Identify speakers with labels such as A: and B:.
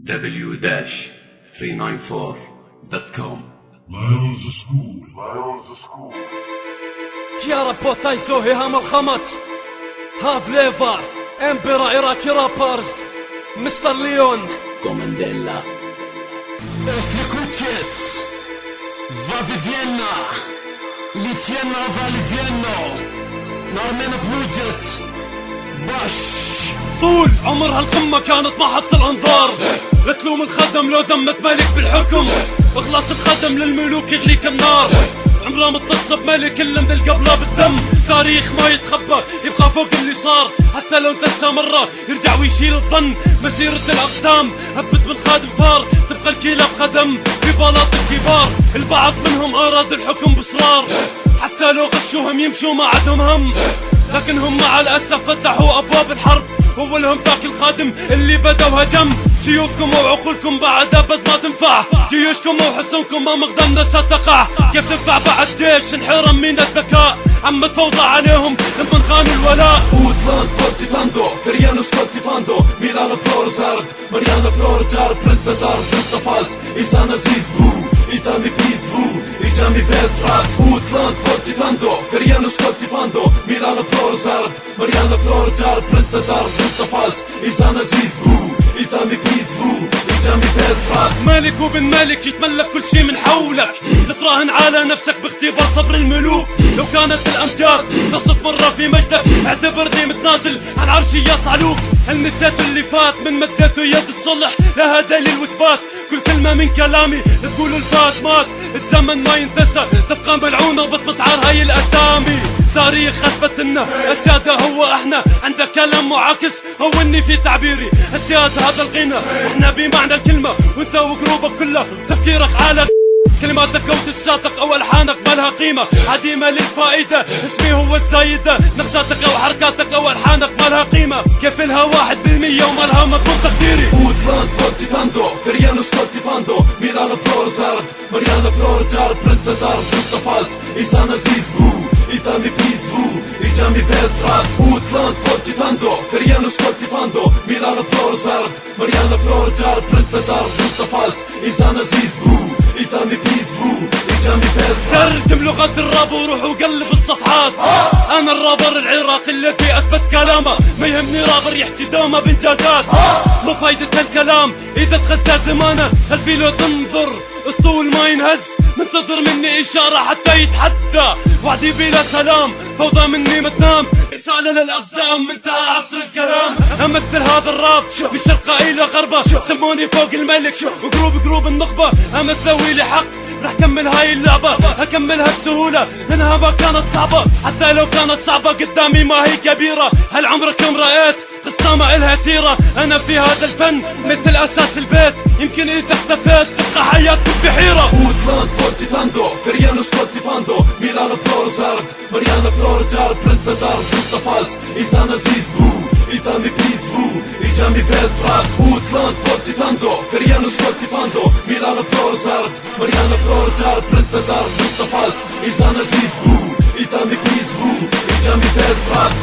A: w-394.com
B: Lions School.
C: Chiara Potaisohi Hamalchamat Havleva Empera Iraqi Rappers Mr. Leon
A: Comandella
C: Eslikutjes Va Vivienna Litienna Va Livienno نارمين بلوجت باش طول عمر هالقمة كانت محط الأنظار لا تلوم الخدم لو ذمت ملك بالحكم اخلاص الخدم للملوك يغليك النار عمره متص بملك الا من القبلة بالدم تاريخ ما يتخبى يبقى فوق اللي صار حتى لو انتسى مرة يرجع ويشيل الظن مسيرة الأقدام هبت بالخادم فار تبقى الكيلة بخدم في بلاط الكبار البعض منهم أراد الحكم بإصرار حتى لو غشوهم يمشوا ما عندهم هم لكن هم مع الأسف فتحوا أبواب الحرب أولهم ذاك الخادم اللي بدأوا هجم سيوفكم وعقولكم بعد أبد ما تنفع جيوشكم وحصونكم ما مقدمنا ستقع كيف تنفع بعد جيش انحرم من الذكاء عم تفوضى عليهم لمن خانوا الولاء
D: Utland portifando, Criano scortifando, Milano Prorosard, Mariana Prorojar, Prentazar, Zutafalt, Isan Aziz, Itami Piz, Itami Veltrat. Utland portifando, Criano scortifando, Milano Prorosard, Mariana Prorojar, Prentazar, Zutafalt, Isan Aziz, Itami Piz, Itami Veltrat.
C: ملك وبن ملك يتملك كل شي من حولك تراهن على نفسك باختبار صبر الملوك لو كانت الأمجاد تصف مرة في مجدك اعتبرني متنازل عن عرشي يا صعلوك هل نسيت اللي فات من مدته يد الصلح لها دليل واثبات كل كلمة من كلامي تقول الفات مات الزمن ما ينتسى تبقى ملعونة وبصمة عار هاي الأسامي تاريخ أثبت لنا السيادة هو احنا عندك كلام معاكس هوني في تعبيري السيادة هذا الغنى احنا بمعنى الكلمة وانت وقروبك كلها تفكيرك على كلماتك او تساتك او الحانك ما لها قيمة عديمة للفائدة اسمي هو الزايدة نغزاتك او حركاتك او الحانك ما لها قيمة كيف لها 1% وما لها مضمون تقديري
D: Utland portifando, Criano scortifando, Milano Prorosard, Mariana Prorojar, Prentazar, Zutafalt, Isan Aziz, Itami Piz, Itami Veltrat. Utland portifando, Criano scortifando, Milano Prorosard, Mariana Prorojar, Prentazar, Zutafalt, Isan Aziz, Itami Piz, Itami Veltrat.
C: ترجم لغة الراب وروح وقلب الصفحات انا الرابر العراقي الذي اثبت كلامه ما يهمني رابر يحكي دومه بانجازات مو فايدة الكلام اذا تخزى زمانه الفيلو تنظر اسطول ما ينهز منتظر مني اشارة حتى يتحدى وعدي بلا سلام فوضى مني ما تنام رسالة للاقزام انتهى عصر الكلام امثل هذا الراب من شرقه الى غربه سموني فوق الملك وقروب النخبة اما تسوي لي حق رح كمل هاي اللعبة هكملها بسهولة لانها ما كانت صعبة حتى لو كانت صعبة قدامي ما هي كبيرة هل عمركم رأيت قصة إلها سيرة انا في هذا الفن مثل اساس البيت يمكن اذا اختفيت تبقى حياتكم في حيرة
D: Utland portifando, Criano scortifando, Milano Prorosard, Mariana Prorojar, Prentazar, Zutafalt, Isan Aziz, Itami Piz, Itami Veltrat. Utland portifando, Criano scortifando, Milano Prorosard, Mariana Prorojar, Prentazar, Zutafalt, Isan Aziz, Itami Piz, Itami Veltrat.